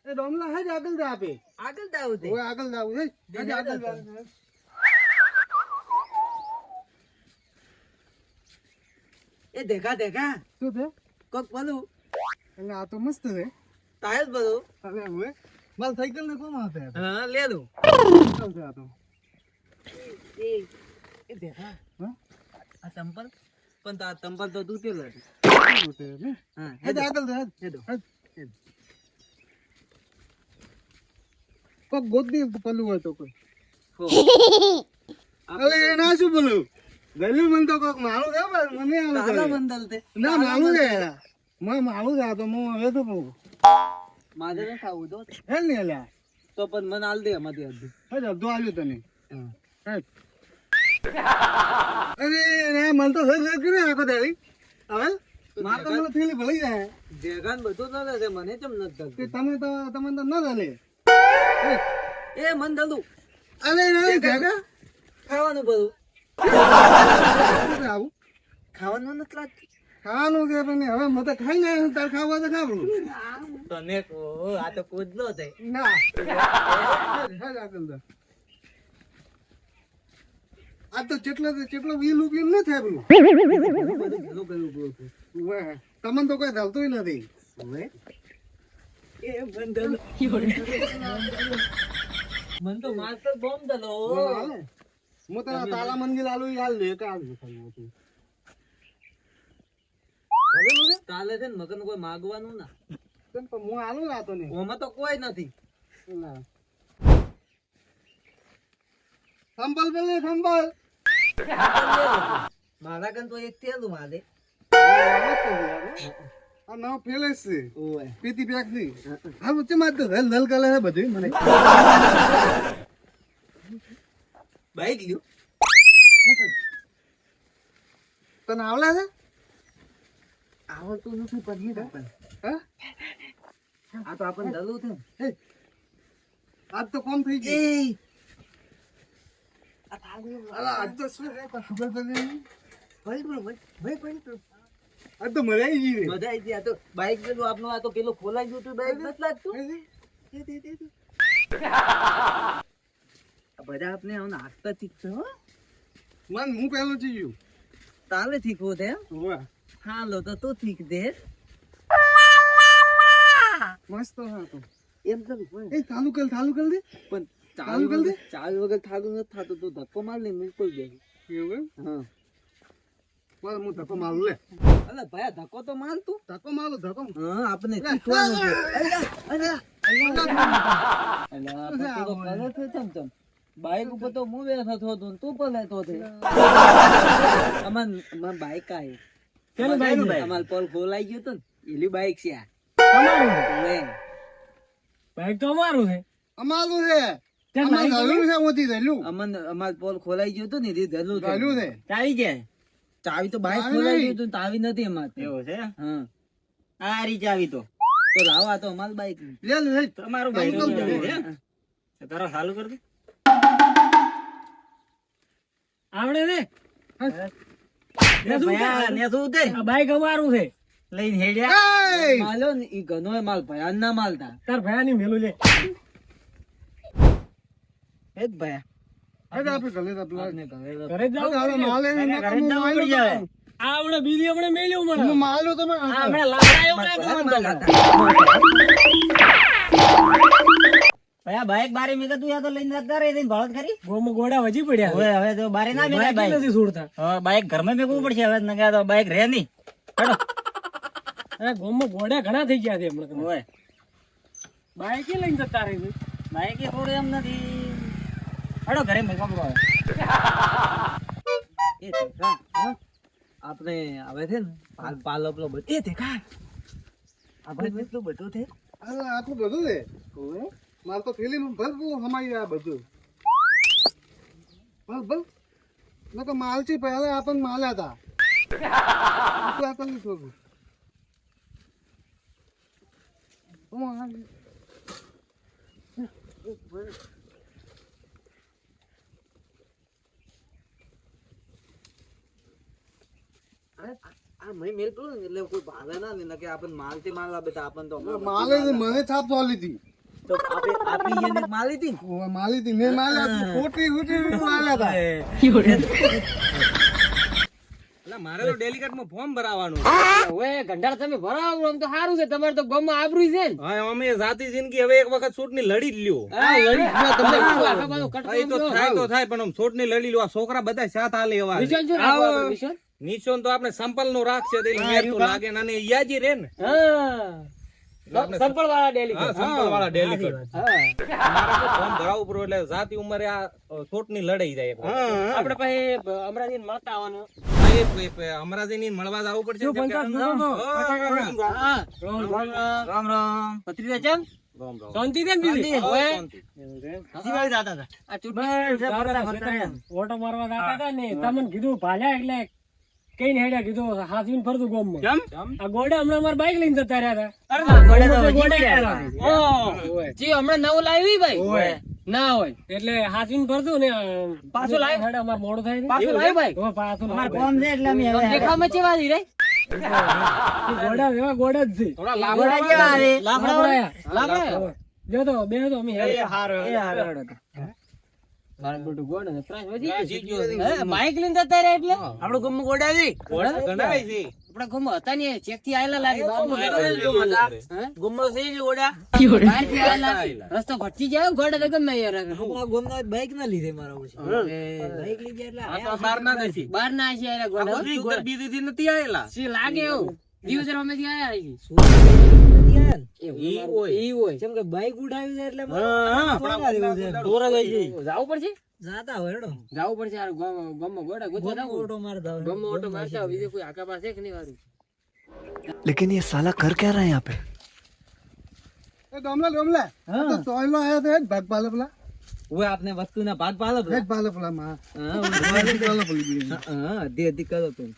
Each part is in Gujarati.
એ ડોમલા હે આગળ જા આપે આગળ જાવ તે ઓય આગળ જાવ હે આગળ જા એ દેખા દેખા શું છે કોક બોલું એટલે આ તો મસ્ત છે ટાયર બોલું હવે હવે માલ સાયકલ ને કોમ આવતે હા લે દઉં ચાલ છે આ તો એ દેખા હા આ ચંપલ પણ તો આ ચંપલ તો તૂટેલો હતી શું છે ને હા હે આગળ જા હે દો કોક ગોદી પલ્લું હોય તો કોઈ હો અરે એના શું બોલું ગલ્યું મન તો કોક મારું છે પણ મને આવું તાલા કરે. બંદલ તે ના મારું છે યાર મારું છે આ તો હું હવે તો કહું મારે ન ખાવું તો હે ને અલ્યા તો પણ મને આલ દે એમાંથી અડધું હે અડધો આવ્યો તને હા હે અરે રે મન તો સર સર કરે આખો દાડી હવે માર તો મને થેલી ભળી જાય જેગાન બધું ન દે મને કેમ ન કે દે તમે તો તમને તો ન ચાલે એ મન દલું અરે રે જગા ખાવાનું બધું આવું ખાવાનું નથી લાગતું ખાવાનું કે પણ હવે મત ખાઈ ને તાર ખાવા તો ખાવું તને કો આ તો કૂદલો છે ના હે આગળ જા આ તો જેટલો વીલ ઉગી ન થાય પેલું બધું ભેલું કર્યું બોલું ઓવે તમને તો કોઈ ચાલતું નથી હવે એ મન દલો મન તો માસ્ટર બોમ્બ દલો હું તને તાલા મંદિર આલુ યાદ લે કે આલુ કાલે છે ને મગન કોઈ માગવાનું ના કેમ પણ હું આલુ રાતો ને ઓમાં તો કોઈ નથી ના સંભળ પેલે સંભળ મારા કન તો એક થયેલું મારે આ નાવ ફેલે છે ઓય પીતી પેક થી હા વચ્ચે માં તો હલ હલ કરે છે બધું મને બાઈક લ્યો તને આવડે છે આવડતું નથી પણ હા આ તો આપણને દલું છે હે આજ તો કોમ થઈ ગઈ અલા આજ તો શું છે પણ ખબર તો નહીં આજ તો મજા આવી ગઈ મજા આવી ગઈ આ તો બાઈક પેલું આપનું આ તો પેલું ખોલાઈ ગયું હતું બાઈક નથી લાગતું આ બધા આપણે આમ નાખતા શીખશે હો મન હું પહેલો જીયું તાલે શીખવું છે હોવે હાલો તો તું શીખ દે મસ્ત હા તો એમ કરું એ ચાલુ કર દે પણ ચાલુ કરી દે? ચાલુ વગર થાતું નથી થાતું તો ધક્કો માર ને મૂકી દે એવું હા બોલ હું ધક્કો મારું લે અલે ભાઈ ધક્કો તો માર તું ધક્કો મારું ધક્કો હા આપણે શીખવાનું છે બાઈક ઉપર તો હું બેઠો હતો ને તું પણ લેતો હતો અમાર બાઈક આઈ અમાર પોલ ખોલાઈ ગયો તો ને એલી બાઈક છે આ બાઈક તો અમારું છે અમારું છે ધલું છે મોતી ધલું અમાર પોલ ખોલાઈ ગયો તો ને એ ધલું ધલું છે ચાવી છે ચાવી તો બાઈક ચાવી ખોલાઈ નહીં. ગયું હતું ને ચાવી નથી અમાર એવું છે હા આ રી ચાવી તો તો લાવો આ તો અમાર બાઈક લે લે તમારું બાઈક બાઈક તો છે તારો ચાલુ કર દે આવડે ને આ બાઈક અમારું છે લઈને હેડ્યા એ માલ્યો ને ઈ ઘનો માલ ભયાન ના માલતા તાર ભયાની મેલું લે હે જ ભયા હવે આપણે ગલે આપલા આપને ઘરે ઘરે જ જાવ હવે માલ લઈને ઘરે જ જવું પડી જાય આવડે બીજી આપણે મેલ્યું મને હું માલ્યો તમે હમણાં લાકડા એવું ના ભયા બાઈક બારે મેં તું યા તો લઈને જતા રહી ભળત ખરી ગોમો ગોડા વજી પડ્યા હવે હવે તો બારે ના મેં બાઈક નથી છોડતા હવે બાઈક ઘરમાં મેકવું પડશે હવે ન તો બાઈક રહે નહીં હેડો અરે ગોમો ગોડા ઘણા થઈ ગયા છે હમણાં હોય બાઈક લઈને જતા રહી બાઈક થોડું એમ નથી હેડો ઘરે મેકવા પડે એ દેખા હા? આપણે આવે છે ને પાલ પેલો બધું એ દેખા આપણે એટલું બધું છે અરે આટલું બધું છે માર તો થેલી ભરપૂર હમાઈ આ બધું ભલ મેં તો માલ થી પહેલા આપણને માલ્યા હતા આપણને થોડું આ મય મેલતું ને એટલે કોઈ ભાવે ના ને કે આપણને માલ થી માલ આપે તો આપણને તો માલે મને છાપ ચાલી હતી તો આપી એને માલી હતી ને? ઓવે માલી હતી મેં માલ્યા ખોટી ખોટી માલ્યા હતા મારે તો ડેલિકેટ માં ફોર્મ ભરાવાનું. ઓએ ગંડાર તમે ભરાવો આમ તો સારું છે તમારે તો ગામમાં આબરૂ છે ને હા અમે જાતિ જિંદગી હવે એક વખત છોટ ની લડી જ લ્યો. હા લડી ગયો તમને આખા બાજુ હા, કટકો એ તો થાય તો થાય પણ આમ છોટ ની લડી લ્યો. આ છોકરા બધા સાથ હાલે એવા છે. મિશન શું રાખો આપણે મિશન નિશાન તો આપણે સંપલ નું રાખશે એટલે મેર તો લાગે ને અને યાજી રે ને. હા સંપલ વાળા ડેલી હા સંપલ વાળા ડેલિકેટ હા મારે તો ફોર્મ ભરાવવું પડે એટલે જાતિ ઉંમરે આ છોટ ની લડાઈ જાય એક વખત. આપણે પાસે અમરાજી મળતા આવવાનું હા, એ અમરાજી ની મળવા જવું પડશે કેમ કે રામ રામ પત્રીજા ચમ રામ રામ. શાંતિ છે ને બીજી ઓએ શાંતિ. હજી વાળી જાતા હતા આ ચૂંટણી ઓટો મારવા જાતા હતા ને તમને કીધું ભાલ્યા એટલે કઈ ને હેડ્યા કીધું હાથવીને ફરતું ગોમમાં આ ગોડા હમણાં અમાર બાઈક લઈને જતા રહ્યા હતા જી હમણાં નવું લાવ્યું ભાઈ ના હોય એટલે હાથવીને ફરતું ને પાછું લાવ્યું હેડે અમાર મોડું થાય પાછું લાવ્યું ભાઈ પાછું અમાર કોમ છે એટલે અમે દેખામાં ચેવા દી રે ગોડા એવા ગોડા જ છે થોડા લાકડા જેવા રે. લાકડા જો તો બે તો અમે હેડે હારો બાઈક લઈને જતા રહ્યા એટલે આપડે ગમ ગોડા છે ગણાય છે. આપડા ગમ હતા ને ચેક થી આયેલા લાગે ગમો છે જ ગોડા રસ્તો ભટકી જાય ગોડા તો ગમે યાર બાઈક ના લીધે મારા બાઈક લીધે એટલે આ તો બહાર ના દેશી. બાર ના છે યાર ગોડા ઉધર બીજી દી નથી આયેલા. સી લાગે એવું દિવસ અમે થી આયા ઈ હોય. ઈ હોય કેમ કે બાઈક ઉડાવી છે એટલે દોરા લઈ જઈ જાવું પડશે જાતા હોય હેડો. જાવું પડશે યાર ગમ ગોડા ગોતો ના ઓટો મારતા હોય. ગમ ઓટો મારતા હોય બીજું કોઈ આકા પાસે કે નહીં વારું लेकिन ये साला कर क्या रहा है यहाँ पे? એ ગમલા ગમલા તો તોયલો આયો તો એ જ ભાગ પાલે પેલા ઓય આપને વસ્તુના ભાગ પાડો એ જ પાલે પેલા માં પાલે પેલી હા અધી કરો તું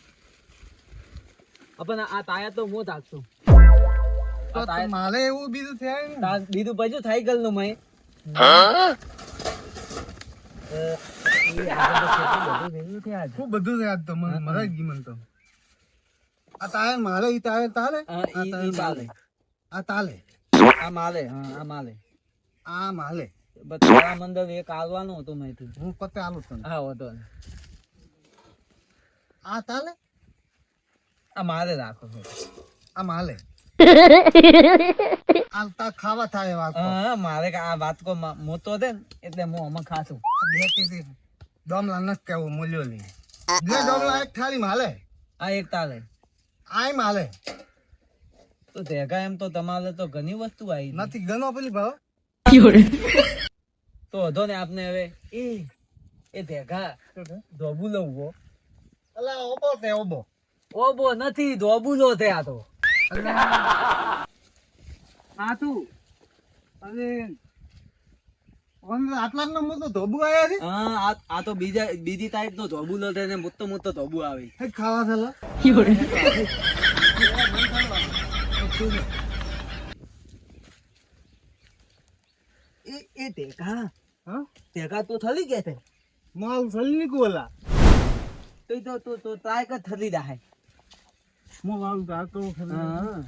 પણ આ તાયા તો મોત આપશું તો મારે એવું બીજું થાય ને બીજું પછી સાયકલ નું મય ખૂબ બધું છે આજ તો મને મરા જ ગઈ મને તો આ તારે મારે ઈ તારે તારે આ તાલે આ માલે હા આ માલે આ માલે બધા મંડળ એક આવવાનું હતું મેથી હું પતે આલું તને હા હતો આ તાલે આ માલે રાખો આ માલે આ તા ખાવા થાય વાત હા મારે આ વાત કો મોટો દે ને એટલે હું આમાં ખાશું બેટી દમલા ન કેવું મૂલ્યો લી જે દમલા એક થાળી માલે આ એક તાલે આય માલે તો ભેગા એમ તો તમારે તો ઘણી વસ્તુ આવી નથી ગનો પેલી ભાવ તો વધો ને આપને હવે એ ભેગા ધોબુ લઉં અલા ઓબો તે ઓબો ઓબો નથી ધોબુલો છે આ તો આ તું અરે આટલા નો મોટો ધોબુ આયા છે હા આ તો બીજી ટાઈપ નો ધોબુલો છે ને મોટો મોટો ધોબુ આવે એ ખાવા થેલા એ ટેકા હા ટેકા તો થલી કે છે માલ સલની કોલા તો ટ્રાય કર થલી દાહે મો માલ તા તો હા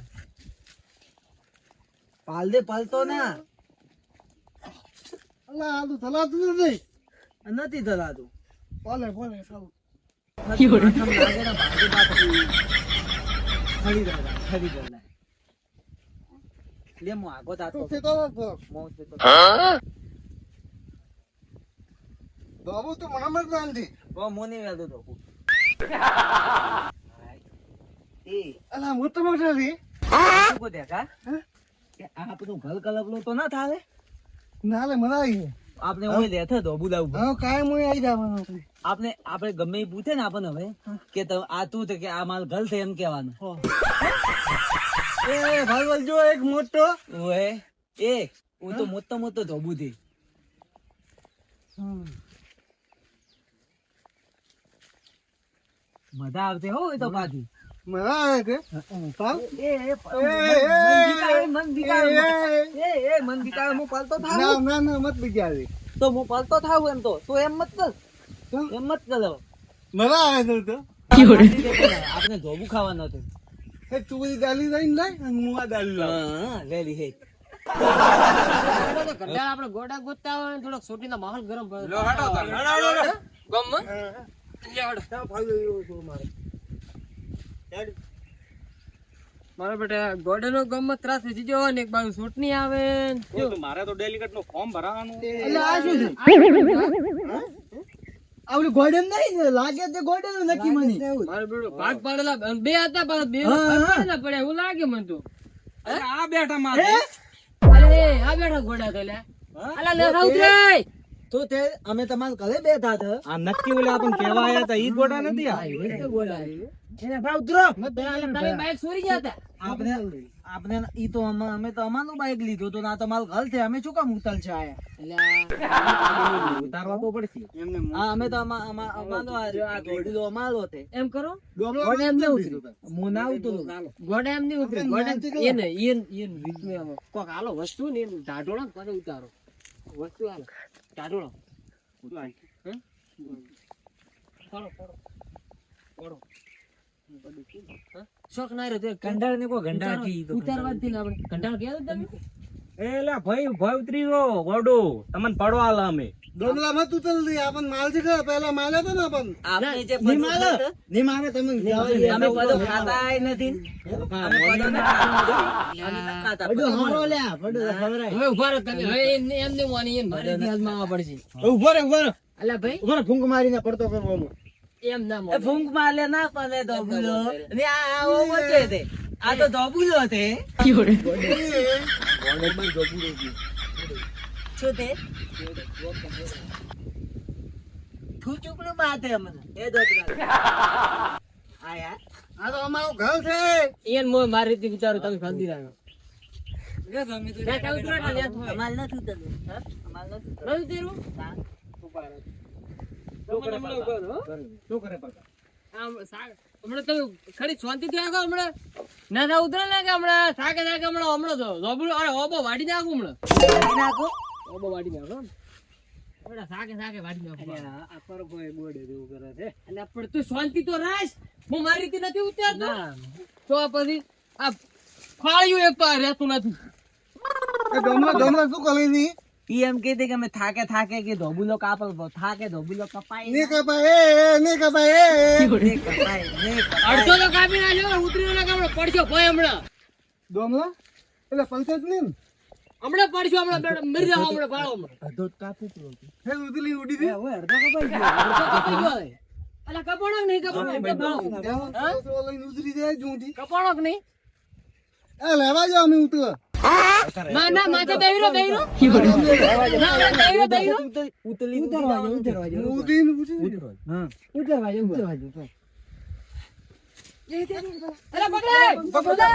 પાલ દે પાલતો ના અલા આ તો થલાતું નથી નથી થલાતું બોલે બોલે સાવ તો તે તો ધોબુ તો મને જ નાંધી અલા મોટો મોટો રી ઘર કલપલો તો ના થાલે નાલે મરાઈ આપને ઓય લેથે ધોબુ લાવું હા કાય મોય આવી જવાનું આપણે ગમે એ પૂછે ને આપણને હવે કે આ તું કે આ માલ ઘર છે એમ કેવાનું એ ભાઈ જો એક મોટો ઓય ઓ તો મોટો મોટો ધોબુ છે મજા આવતી હો એ તો પાછી મરા આવે કે પાલ મન વિચાર હું પાલતો થાવ ના ના ના મત બિચારી તો હું પાલતો થાવ એમ તો એમ મત કર એમ મત કરો મરા આવે તો આપણે ધોબુ ખાવાનું હતું એ તું બધી દાલી લઈને લાય અને હું આ દાલી લાવું હા લેલી હે ઘરડા આપણે ગોડા ગોતતા હોય ને થોડોક સોટીનો માહોલ ગરમ પડે. લો હાડો તાર. ગામમાં? મારા બેટા ગોડાનો ગામમાં ત્રાસ થઈ ગયો ને એક બાજુ સોટની આવે ને. તો મારે તો ડેલિકેટ નું ફોર્મ ભરાવાનું. એટલે આ શું છે આવલું ગોલ્ડન નહીં લાગે તે ગોલ્ડન નક્કી મને મારો બેટો ભાગ પાડેલા બે હતા પણ બે ભાગ પાડેલા પડ્યા એવું લાગે મને તો. અરે આ બેઠા મારે. અરે આ બેઠા ગોડા તો લે. અલા લે ઉતરે. તો તે અમે તમારા ઘરે બેઠા હતા. આ નક્કી ઓલે આપણને કહેવા આયા હતા ઈ ગોડા નથી આ. એને ભાવ ઉતરો. તમે બાઈક ચોરી ગયા હતા. આપણે ઈ તો અમે તો અમારું બાઈક લીધું તો ના તમારું ઘર છે અમે શું કામ ઉતલ છે આયા. ઉતારવા તો પડશે. હા અમે તો અમારો આ ગોડીલો અમારો છે. એમ કરો ગોડા એમ નહીં ઉતર્યું. હું ના ઉતરું. ગોડા એમ નહીં ઉતર્યું. ગોડા એને રીતનું આમ કોક હાલો વસ્તુ ને એનું ઢાઢોળો ને પાછો ઉતારો વસ્તુ હાલો ઢાઢોળો હે? પડો. શોખ ના રહ્યો તે કંડાળ ને કો ગંડાળ કી તો ઉતારવા જ થી ને આપણે કંટાળ ગયા હતા તમે. એલા ભાઈ ભય ઉતરી ગયો ગોડો તમને પડવા આલા અમે. ડોમલા મત ઉતર દે આપણ માલ છે કે પહેલા માલ હતો ને આપણ આપણે જે ની મારે તમે અમે પદો ખાતાય નથી. અમે પદો ન ખાતા. પદો હારો લ્યા પદો ખવરાય. હવે ઉભા રહો તમે. હવે એમને માની એને મારી હાલમાં આવવા પડશે. ઉભો રે અલા ભાઈ ઉભો રે ફૂંક મારીને પડતો કરવાનો એમ ના એ માને. ફૂંક મારલે ના પડે ધોબુલો ને આ વચ્ચે છે. આ તો ધોબુલો છે. શું તે તું ચૂકણું બાતે અમને એ ધોબુલા આયા આ તો અમારું ઘર છે એને મોય મારી રીતે વિચારો તમે શાંતિ રાખો. અમાલ નથી ઉતરવું. હા? અમાલ નથી ઉતરવું. નથી તેરું? શું કરે પગા? હમણાં તમે ખરી શાંતિથી રાખો. હમણાં ના થા ઉતરે ને કે હમણાં થાકે હમણાં તો લોબડું અરે ઓબો વાડી નાખું હમણાં નાખો. ઓબો વાડી નાખો હમણાં થાકે વાડી નાખું. આ પર કોઈ બોડે જેવું કરે છે. એટલે પણ તું શાંતિ તો રાખ. હું મારી રીતે નથી ઉતરતો તો પછી આ ફાળ્યું એક પર રહેતું નથી. એ ડોમલા શું કરે ની ઈ એમ કહેતી કે અમે થાકે કે ધોબુલો કાપલ થાકે ધોબુલો કપાય ને કપાય ને કપાય ને કપાય ને કપાય. અડધો તો કાપી નાખ્યો ઉતરી ના કાપડો પડશો ભાઈ હમણાં ડોમલા એટલે પૈસા જ નહીં હમણાં પડશો હમણાં મરી જાવ હમણાં ભાડો હમણાં અડધો જ કાપી તું. હે ઉતલી ઉડી દે હવે અડધો કપાઈ ગયો. અડધો કપાઈ ગયો હવે. અલા કપાણો કે નહીં કપાણો લઈને ઉતરી જાય જૂઠી કપાણો કે નહીં એ લેવા જાવ અમે ઉતર ના માથે બેહીરો ના બેહીરો ઉતલી ઉતરવા જો. ઉતરીને ઉતરી હા ઉતરવા જો. અલા પકડે પકડો